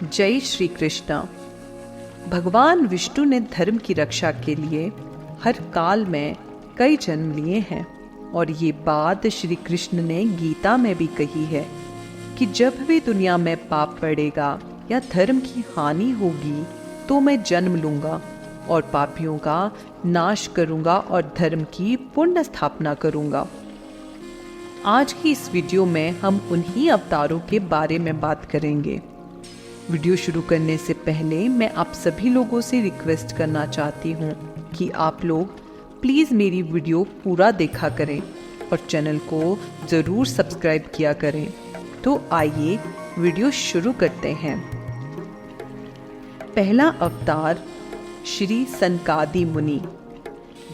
जय श्री कृष्ण। भगवान विष्णु ने धर्म की रक्षा के लिए हर काल में कई जन्म लिए हैं और ये बात श्री कृष्ण ने गीता में भी कही है कि जब भी दुनिया में पाप पड़ेगा या धर्म की हानि होगी तो मैं जन्म लूंगा और पापियों का नाश करूंगा और धर्म की पुण्य स्थापना करूंगा। आज की इस वीडियो में हम उन्हीं अवतारों के बारे में बात करेंगे। वीडियो शुरू करने से पहले मैं आप सभी लोगों से रिक्वेस्ट करना चाहती हूँ कि आप लोग प्लीज़ मेरी वीडियो पूरा देखा करें और चैनल को ज़रूर सब्सक्राइब किया करें। तो आइए वीडियो शुरू करते हैं। पहला अवतार श्री सनकादि मुनि।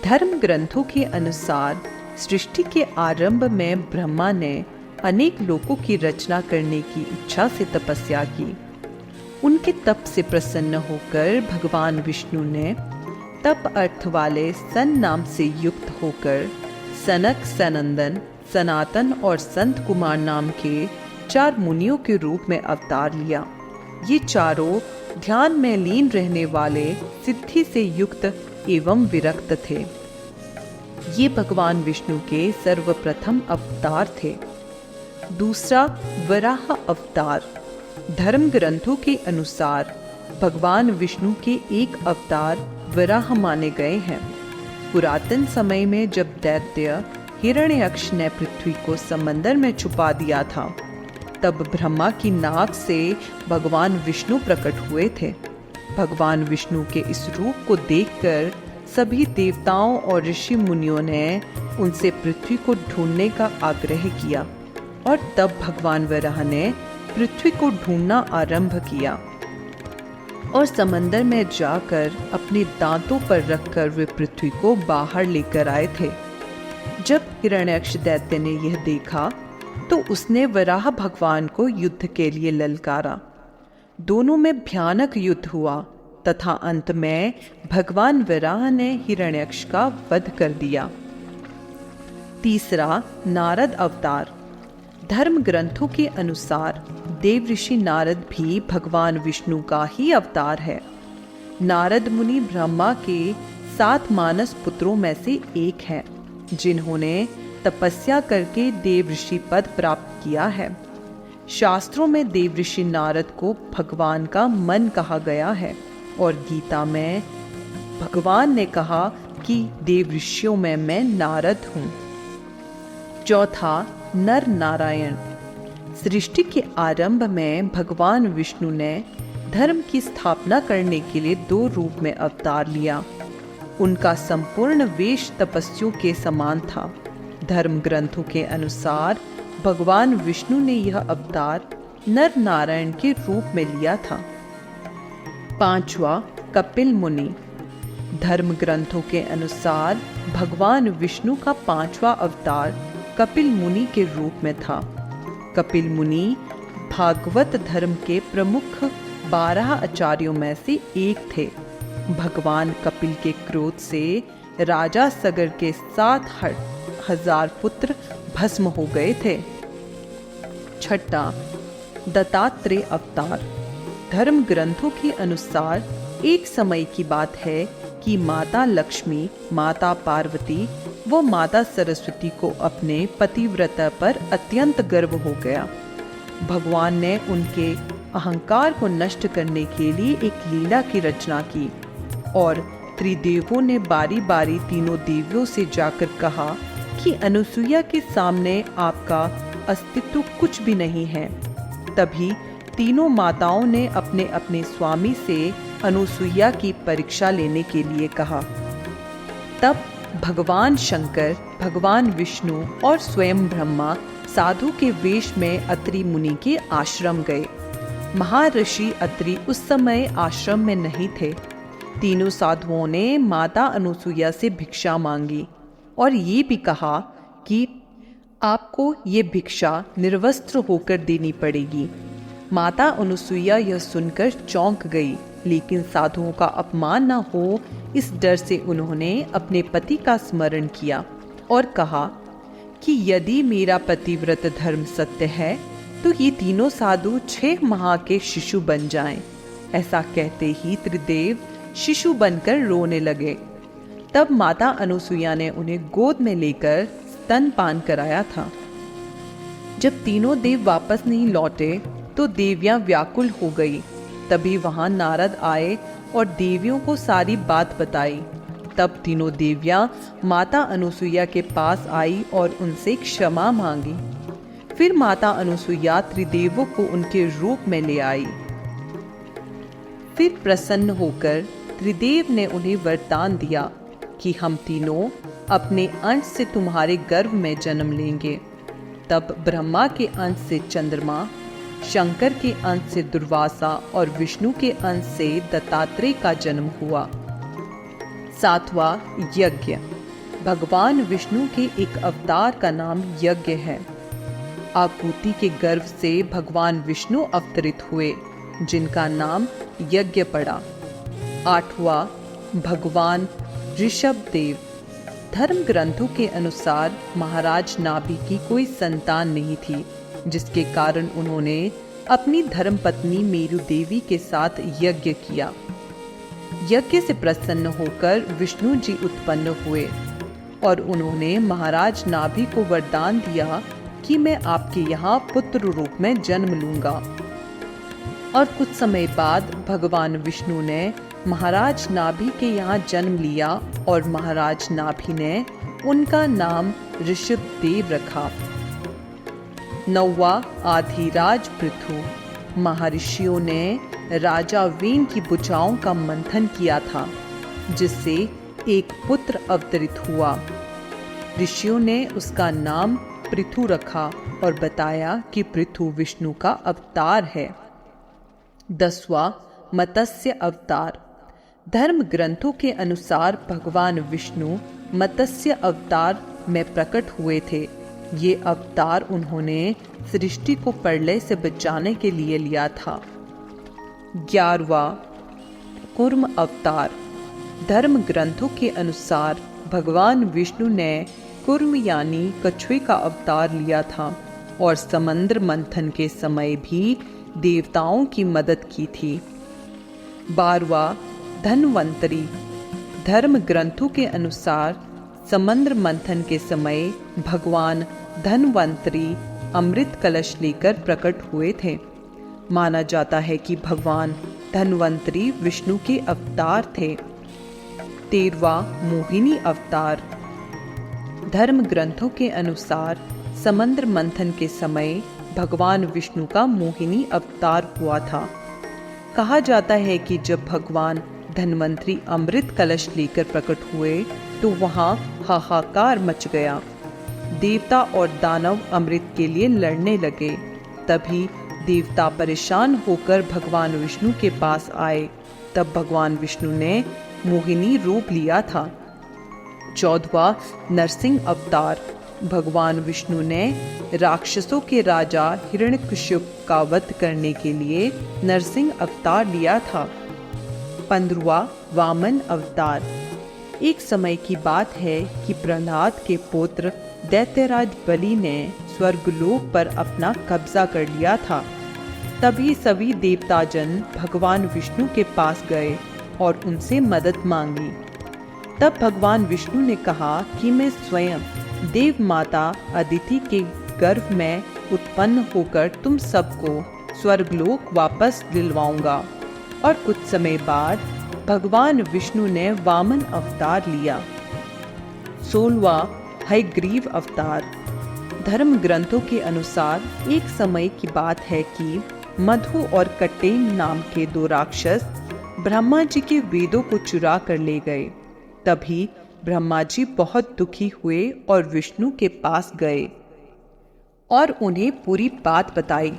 धर्म ग्रंथों के अनुसार सृष्टि के आरंभ में ब्रह्मा ने अनेक लोकों की रचना करने की इच्छा से तपस्या की। उनके तप से प्रसन्न होकर भगवान विष्णु ने तप अर्थ वाले सन नाम से युक्त होकर सनक, सनंदन, सनातन और संत कुमार नाम के 4 मुनियों के रूप में अवतार लिया। ये चारों ध्यान में लीन रहने वाले, सिद्धि से युक्त एवं विरक्त थे। ये भगवान विष्णु के सर्वप्रथम अवतार थे। दूसरा वराह अवतार। धर्म ग्रंथों के अनुसार भगवान विष्णु के एक अवतार वराह माने गए हैं। पुरातन समय में जब दैत्य हिरण्यक्ष ने पृथ्वी को समंदर में छुपा दिया था, तब ब्रह्मा की नाक से भगवान विष्णु प्रकट हुए थे। भगवान विष्णु के इस रूप को देखकर सभी देवताओं और ऋषि मुनियों ने उनसे पृथ्वी को ढूंढने का आग्रह किया और तब भगवान वराह ने पृथ्वी को ढूंढना आरंभ किया और समंदर में जाकर अपने दांतों पर रखकर वे पृथ्वी को बाहर लेकर आए थे। जब हिरण्यक्ष दैत्य ने यह देखा तो उसने वराह भगवान को युद्ध के लिए ललकारा। दोनों में भयानक युद्ध हुआ तथा अंत में भगवान वराह ने हिरण्यक्ष का वध कर दिया। तीसरा नारद अवतार। धर्म ग्रंथों के अनुसार देव ऋषि नारद भी भगवान विष्णु का ही अवतार है। नारद मुनि ब्रह्मा के 7 मानस पुत्रों में से एक हैं, जिन्होंने तपस्या करके देव ऋषि पद प्राप्त किया है। शास्त्रों में देव ऋषि नारद को भगवान का मन कहा गया है और गीता में भगवान ने कहा कि देव ऋषियों में मैं नारद हूँ। चौथा नर नारायण। सृष्टि के आरंभ में भगवान विष्णु ने धर्म की स्थापना करने के लिए 2 रूप में अवतार लिया। उनका संपूर्ण वेश तपस्वियों के समान था। धर्म ग्रंथों के अनुसार भगवान विष्णु ने यह अवतार नर नारायण के रूप में लिया था। पांचवा कपिल मुनि। धर्म ग्रंथों के अनुसार भगवान विष्णु का 5वां अवतार कपिल मुनि के रूप में था। कपिल मुनि भागवत धर्म के प्रमुख 12 आचार्यों में से एक थे। भगवान कपिल के क्रोध से राजा सगर के 7,000 पुत्र भस्म हो गए थे। छठा दत्तात्रेय अवतार। धर्म ग्रंथों के अनुसार एक समय की बात है कि माता लक्ष्मी, माता पार्वती वो माता सरस्वती को अपने पतिव्रता पर अत्यंत गर्व हो गया। भगवान ने उनके अहंकार को नष्ट करने के लिए एक लीला की रचना की और त्रिदेवों ने बारी बारी तीनों देवियों से जाकर कहा कि अनुसुईया के सामने आपका अस्तित्व कुछ भी नहीं है। तभी तीनों माताओं ने अपने अपने स्वामी से अनुसुईया की परीक्षा लेने के लिए कहा। तब भगवान शंकर, भगवान विष्णु और स्वयं ब्रह्मा साधु के वेश में अत्रि मुनि के आश्रम गए। महर्षि अत्रि उस समय आश्रम में नहीं थे। तीनों साधुओं ने माता अनुसुईया से भिक्षा मांगी और ये भी कहा कि आपको ये भिक्षा निर्वस्त्र होकर देनी पड़ेगी। माता अनुसुईया यह सुनकर चौंक गई, लेकिन साधुओं का अपमान न हो इस डर से उन्होंने अपने पति का स्मरण किया और कहा कि यदि मेरा पतिव्रत धर्म सत्य है तो ये तीनों साधु 6 माह के शिशु बन जाएं। ऐसा कहते ही त्रिदेव शिशु बनकर रोने लगे। तब माता अनुसुईया ने उन्हें गोद में लेकर स्तनपान कराया था। जब तीनों देव वापस नहीं लौटे तो देवियां व्याकुल हो गई। तभी वहां नारद आए और देवियों को सारी बात बताई। तब तीनों देवियां माता अनुसुईया के पास आई और उनसे क्षमा मांगी। फिर माता अनुसुईया त्रिदेवों को उनके रूप में ले आई। फिर प्रसन्न होकर त्रिदेव ने उन्हें वरदान दिया कि हम तीनों अपने अंश से तुम्हारे गर्भ में जन्म लेंगे। तब ब्रह्मा के अंश से चंद्रमा, शंकर के अंश से दुर्वासा और विष्णु के अंश से दत्तात्रेय का जन्म हुआ। 7वां यज्ञ। भगवान विष्णु के एक अवतार का नाम यज्ञ है। आकुति के गर्भ से भगवान विष्णु अवतरित हुए, जिनका नाम यज्ञ पड़ा। 8वां भगवान ऋषभ देव। धर्म ग्रंथों के अनुसार महाराज नाभि की कोई संतान नहीं थी, जिसके कारण उन्होंने अपनी धर्मपत्नी मेरु देवी के साथ यज्ञ किया। यज्ञ से प्रसन्न होकर विष्णु जी उत्पन्न हुए और उन्होंने महाराज नाभि को वरदान दिया कि मैं आपके यहाँ पुत्र रूप में जन्म लूंगा। और कुछ समय बाद भगवान विष्णु ने महाराज नाभि के यहाँ जन्म लिया और महाराज नाभि ने उनका नाम ऋषभ देव रखा। 9वां आधिराज पृथु। महर्षियों ने राजा वेन की भुजाओं का मंथन किया था, जिससे एक पुत्र अवतरित हुआ। ऋषियों ने उसका नाम पृथु रखा और बताया कि पृथु विष्णु का अवतार है। 10वां मत्स्य अवतार। धर्म ग्रंथों के अनुसार भगवान विष्णु मत्स्य अवतार में प्रकट हुए थे। ये अवतार उन्होंने सृष्टि को प्रलय से बचाने के लिए लिया था। 11वां कूर्म अवतार। धर्म ग्रंथों के अनुसार भगवान विष्णु ने कूर्म यानी कछुए का अवतार लिया था और समंद्र मंथन के समय भी देवताओं की मदद की थी। 12वां धन्वंतरी। धर्म ग्रंथों के अनुसार समंद्र मंथन के समय भगवान धन्वंतरी अमृत कलश लेकर प्रकट हुए थे। माना जाता है कि भगवान धन्वंतरी विष्णु के अवतार थे। 13वां मोहिनी अवतार। धर्म ग्रंथों के अनुसार समंद्र मंथन के समय भगवान विष्णु का मोहिनी अवतार हुआ था। कहा जाता है कि जब भगवान धन्वंतरी अमृत कलश लेकर प्रकट हुए तो वहां हाहाकार मच गया। देवता और दानव अमृत के लिए लड़ने लगे। तभी देवता परेशान होकर भगवान विष्णु के पास आए। तब भगवान विष्णु ने मोहिनी रूप लिया था। 14वां नरसिंह अवतार। भगवान विष्णु ने राक्षसों के राजा हिरण्यकश्यप का वध करने के लिए नरसिंह अवतार लिया था। 15वां वामन अवतार। एक समय की बात है कि प्रहलाद के पुत्र दैत्यराज बलि ने स्वर्गलोक पर अपना कब्जा कर लिया था। तभी सभी देवताजन भगवान विष्णु के पास गए और उनसे मदद मांगी। तब भगवान विष्णु ने कहा कि मैं स्वयं देव माता अदिति के गर्भ में उत्पन्न होकर तुम सबको स्वर्गलोक वापस दिलवाऊंगा। और कुछ समय बाद भगवान विष्णु ने वामन अवतार लिया। 16वां हयग्रीव अवतार। धर्म ग्रंथों के अनुसार एक समय की बात है कि मधु और कट्टेन नाम के 2 राक्षस ब्रह्मा जी के वेदों को चुरा कर ले गए। तभी ब्रह्मा जी बहुत दुखी हुए और विष्णु के पास गए और उन्हें पूरी बात बताई।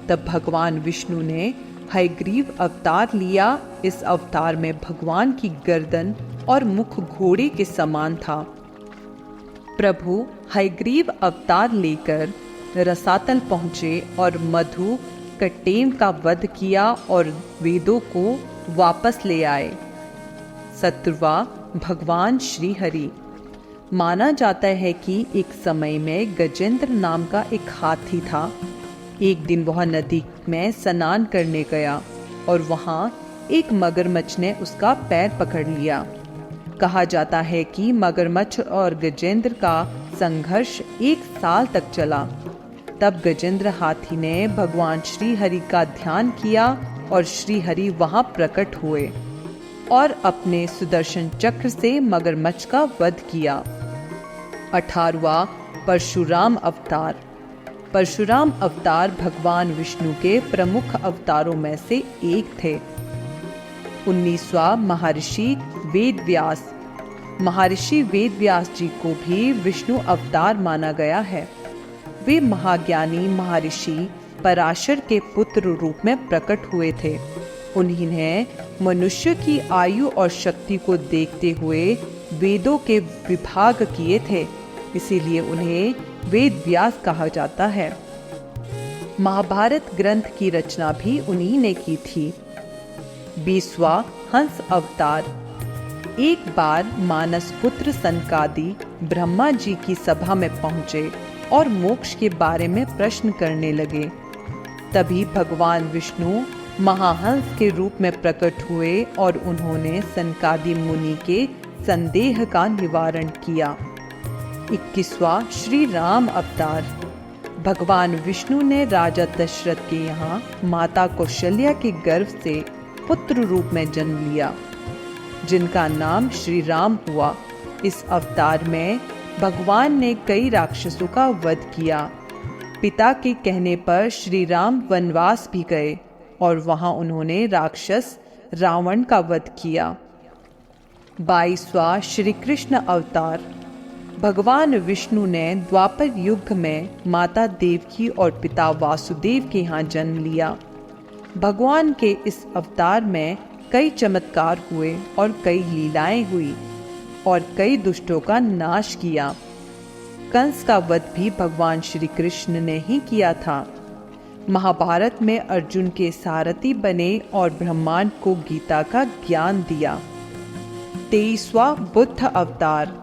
तब भगवान विष्णु ने हयग्रीव अवतार लिया। इस अवतार में भगवान की गर्दन और मुख घोड़े के समान था। प्रभु हयग्रीव अवतार लेकर रसातल पहुँचे और मधु कट्टेन का वध किया और वेदों को वापस ले आए। 17वां भगवान श्री हरि। माना जाता है कि एक समय में गजेंद्र नाम का एक हाथी था। एक दिन वह नदी में स्नान करने गया और वहां एक मगरमच्छ ने उसका पैर पकड़ लिया। कहा जाता है कि मगरमच्छ और गजेंद्र का संघर्ष 1 साल तक चला। तब गजेंद्र हाथी ने भगवान श्री हरि का ध्यान किया और श्री हरि वहां प्रकट हुए और अपने सुदर्शन चक्र से मगरमच्छ का वध किया। 18वां परशुराम अवतार। परशुराम अवतार भगवान विष्णु के प्रमुख अवतारों में से एक थे। 19वां महर्षि वेदव्यास। महर्षि वेदव्यास जी को भी विष्णु अवतार माना गया है। वे महाज्ञानी महर्षि पराशर के पुत्र रूप में प्रकट हुए थे। उन्होंने मनुष्य की आयु और शक्ति को देखते हुए वेदों के विभाग किए थे, इसीलिए उन्हें वेद व्यास कहा जाता है। महाभारत ग्रंथ की रचना भी उन्हीं ने की थी। 20वां हंस अवतार। एक बार मानस पुत्र सनकादि ब्रह्मा जी की सभा में पहुंचे और मोक्ष के बारे में प्रश्न करने लगे। तभी भगवान विष्णु महाहंस के रूप में प्रकट हुए और उन्होंने सनकादि मुनि के संदेह का निवारण किया। 21वां श्री राम अवतार। भगवान विष्णु ने राजा दशरथ के यहाँ माता कौशल्या के गर्भ से पुत्र रूप में जन्म लिया, जिनका नाम श्री राम हुआ। इस अवतार में भगवान ने कई राक्षसों का वध किया। पिता के कहने पर श्री राम वनवास भी गए और वहां उन्होंने राक्षस रावण का वध किया। 22वां श्री कृष्ण अवतार। भगवान विष्णु ने द्वापर युग में माता देवकी और पिता वासुदेव के यहाँ जन्म लिया। भगवान के इस अवतार में कई चमत्कार हुए और कई लीलाएं हुई और कई दुष्टों का नाश किया। कंस का वध भी भगवान श्री कृष्ण ने ही किया था। महाभारत में अर्जुन के सारथी बने और ब्रह्मांड को गीता का ज्ञान दिया। 23वां बुद्ध अवतार।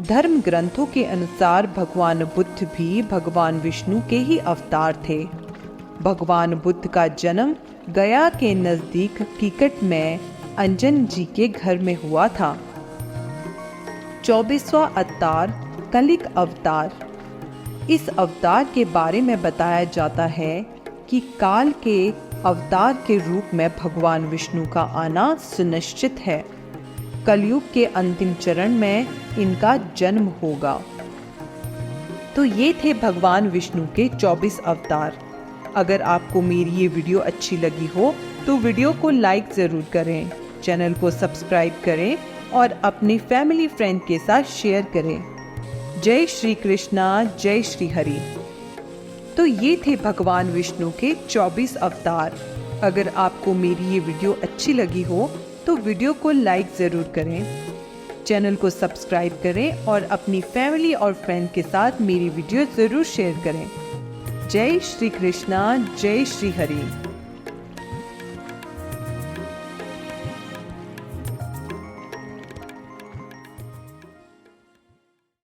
धर्म ग्रंथों के अनुसार भगवान बुद्ध भी भगवान विष्णु के ही अवतार थे। भगवान बुद्ध का जन्म गया के नजदीक कीकट में अंजन जी के घर में हुआ था। 24वां अवतार कलिक अवतार। इस अवतार के बारे में बताया जाता है कि काल के अवतार के रूप में भगवान विष्णु का आना सुनिश्चित है। कलयुग के अंतिम चरण में इनका जन्म होगा। तो ये थे भगवान विष्णु के 24 अवतार। अगर आपको मेरी ये वीडियो अच्छी लगी हो तो वीडियो को लाइक ज़रूर करें, चैनल को सब्सक्राइब करें और अपने फैमिली फ्रेंड के साथ शेयर करें। जय श्री कृष्णा, जय श्री हरि। तो ये थे भगवान विष्णु के 24 अवतार। अगर आपको मेरी ये वीडियो अच्छी लगी हो तो वीडियो को लाइक ज़रूर करें, चैनल को सब्सक्राइब करें और अपनी फैमिली और फ्रेंड के साथ मेरी वीडियो ज़रूर शेयर करें। जय श्री कृष्णा, जय श्री हरि।